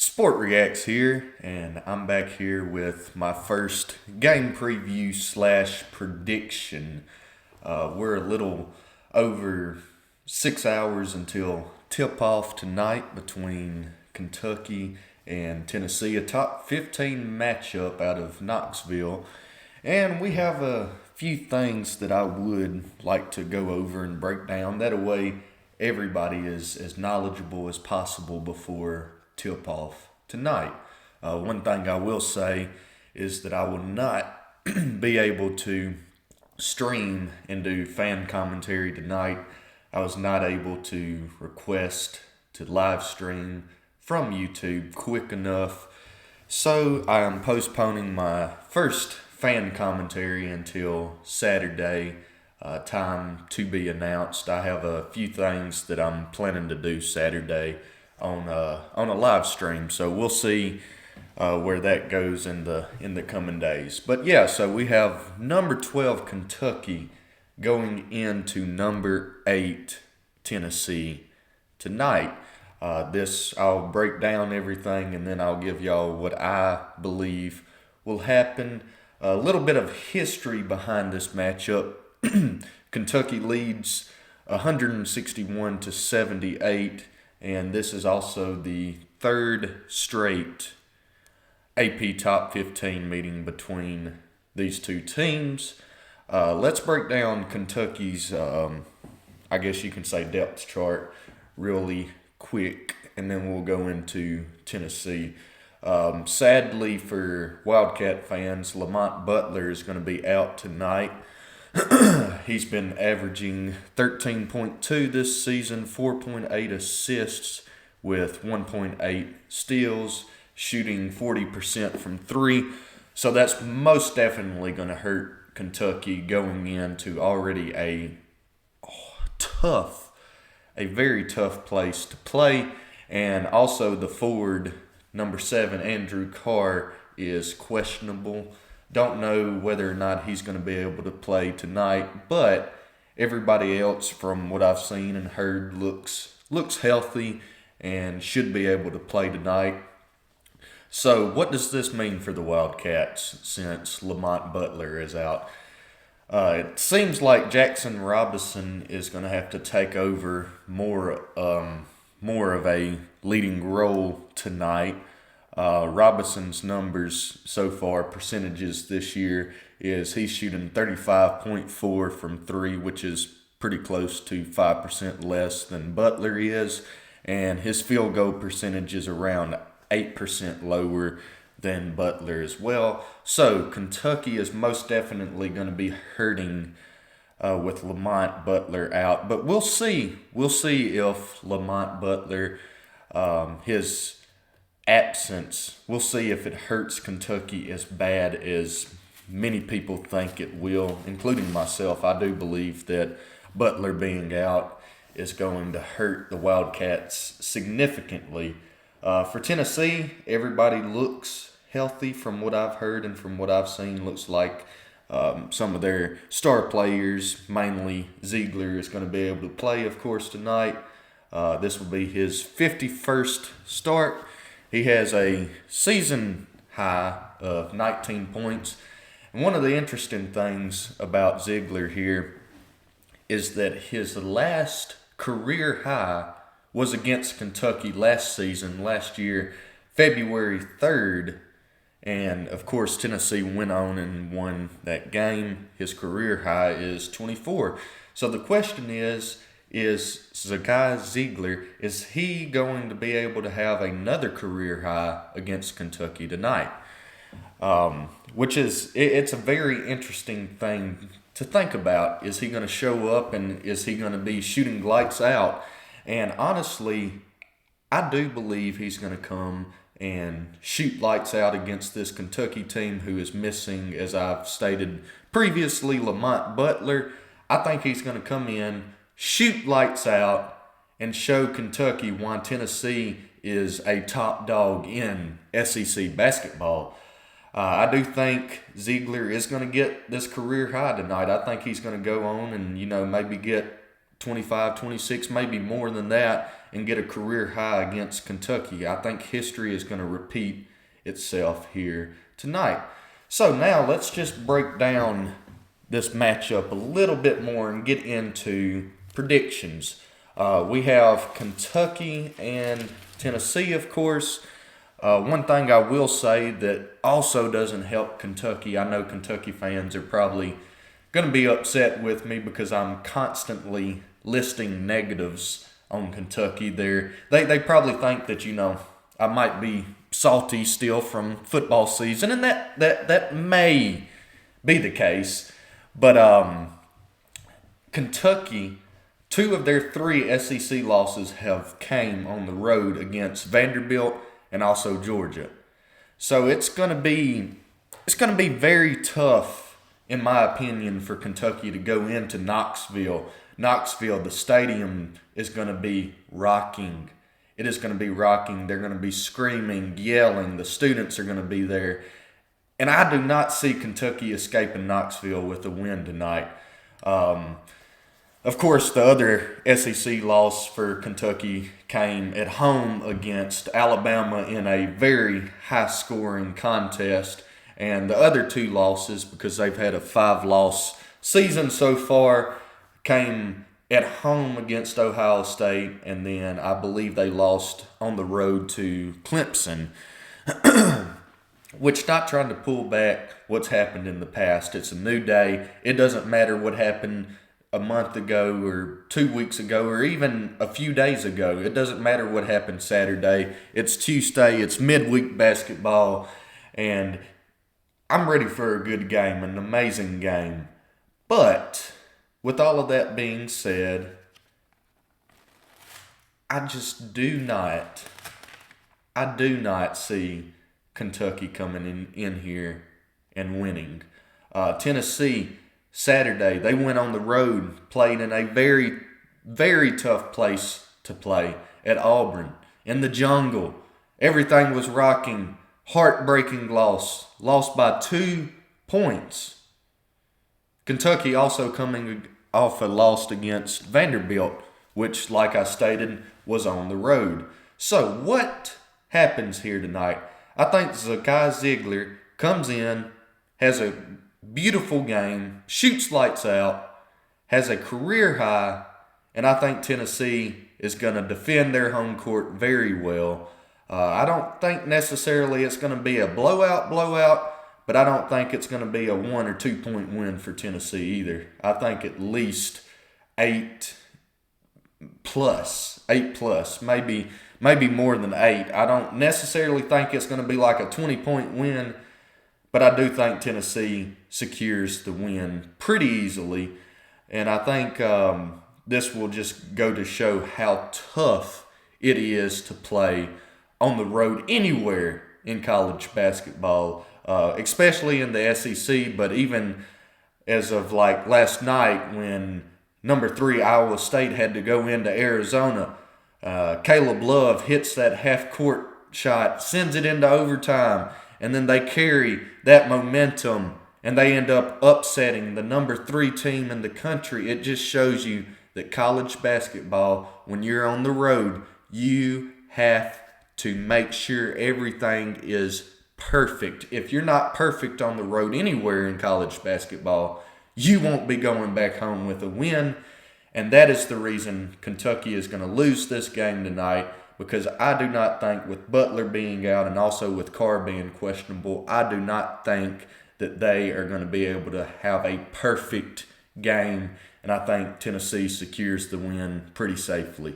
Sport Reacts here, and I'm back here with my first game preview slash prediction. We're a little over 6 hours until tip off tonight between Kentucky and Tennessee, a top 15 matchup out of Knoxville. And we have a few things that I would like to go over and break down. That way, everybody is as knowledgeable as possible before tip off tonight. One thing I will say is that I will not be able to stream and do fan commentary tonight. I was not able to request to live stream from YouTube quick enough, so I am postponing my first fan commentary until Saturday. Time to be announced. I have a few things that I'm planning to do Saturday on a live stream, so we'll see where that goes in the coming days. But yeah, so we have number 12 Kentucky going into number 8 Tennessee tonight. I'll break down everything and then I'll give y'all what I believe will happen. A little bit of history behind this matchup. Kentucky leads 161-78, and this is also the third straight AP Top 15 meeting between these two teams. Let's break down Kentucky's, I guess you can say, depth chart really quick, and then we'll go into Tennessee. Sadly for Wildcat fans, Lamont Butler is going to be out tonight. He's been averaging 13.2 this season, 4.8 assists with 1.8 steals, shooting 40% from three. So that's most definitely going to hurt Kentucky going into already a very tough place to play. And also the forward, number 7, Andrew Carr, is questionable. Don't know whether or not he's going to be able to play tonight, but everybody else from what I've seen and heard looks healthy and should be able to play tonight. So what does this mean for the Wildcats since Lamont Butler is out? It seems like Jackson Robinson is going to have to take over more of a leading role tonight. Robinson's numbers so far, percentages this year, is he's shooting 35.4 from three, which is pretty close to 5% less than Butler is, and his field goal percentage is around 8% lower than Butler as well. So Kentucky is most definitely going to be hurting with Lamont Butler out, but we'll see. We'll see if Lamont Butler, his absence, we'll see if it hurts Kentucky as bad as many people think it will, including myself. I do believe that Butler being out is going to hurt the Wildcats significantly. For Tennessee, everybody looks healthy from what I've heard and from what I've seen. Looks like some of their star players, mainly Ziegler, is going to be able to play, of course, tonight. This will be his 51st start. He has a season high of 19 points. And one of the interesting things about Ziegler here is that his last career high was against Kentucky last year, February 3rd. And, of course, Tennessee went on and won that game. His career high is 24. So the question is Zagai Ziegler, is he going to be able to have another career high against Kentucky tonight? Which is, it's a very interesting thing to think about. Is he going to show up and is he going to be shooting lights out? And honestly, I do believe he's going to come and shoot lights out against this Kentucky team who is missing, as I've stated previously, Lamont Butler. I think he's going to come in, shoot lights out, and show Kentucky why Tennessee is a top dog in SEC basketball. I do think Ziegler is going to get this career high tonight. I think he's going to go on and, maybe get 25, 26, maybe more than that, and get a career high against Kentucky. I think history is going to repeat itself here tonight. So now let's just break down this matchup a little bit more and get into predictions. We have Kentucky and Tennessee, of course. One thing I will say that also doesn't help Kentucky, I know Kentucky fans are probably going to be upset with me because I'm constantly listing negatives on Kentucky. They probably think that, I might be salty still from football season, and that may be the case. But Kentucky, 2 of their 3 SEC losses have came on the road against Vanderbilt and also Georgia. So it's going to be very tough, in my opinion, for Kentucky to go into Knoxville. Knoxville, the stadium is going to be rocking. It is going to be rocking. They're going to be screaming, yelling. The students are going to be there. And I do not see Kentucky escaping Knoxville with a win tonight. Of course, the other SEC loss for Kentucky came at home against Alabama in a very high-scoring contest. And the other 2 losses, because they've had a 5-loss season so far, came at home against Ohio State, and then I believe they lost on the road to Clemson. Which, not trying to pull back what's happened in the past. It's a new day. It doesn't matter what happened a month ago or 2 weeks ago or even a few days ago. It doesn't matter what happened Saturday. It's Tuesday. It's midweek basketball. And I'm ready for a good game, an amazing game. But with all of that being said, I do not see Kentucky coming in here and winning. Tennessee, Saturday, they went on the road, played in a very, very tough place to play at Auburn, in the jungle. Everything was rocking. Heartbreaking loss. Lost by 2 points. Kentucky also coming off a loss against Vanderbilt, which, like I stated, was on the road. So what happens here tonight? I think Zakai Ziegler comes in, has a beautiful game, shoots lights out, has a career high, and I think Tennessee is going to defend their home court very well. I don't think necessarily it's going to be a blowout, but I don't think it's going to be a 1 or 2 point win for Tennessee either. I think at least 8 plus, maybe more than 8. I don't necessarily think it's going to be like a 20-point win, but I do think Tennessee secures the win pretty easily. And I think this will just go to show how tough it is to play on the road anywhere in college basketball, especially in the SEC, but even as of like last night when number 3 Iowa State had to go into Arizona. Caleb Love hits that half-court shot, sends it into overtime, and then they carry that momentum, and they end up upsetting the number 3 team in the country. It just shows you that college basketball, when you're on the road, you have to make sure everything is perfect. If you're not perfect on the road anywhere in college basketball, you won't be going back home with a win. And that is the reason Kentucky is going to lose this game tonight, because I do not think, with Butler being out and also with Carr being questionable, I do not think that they are going to be able to have a perfect game. And I think Tennessee secures the win pretty safely.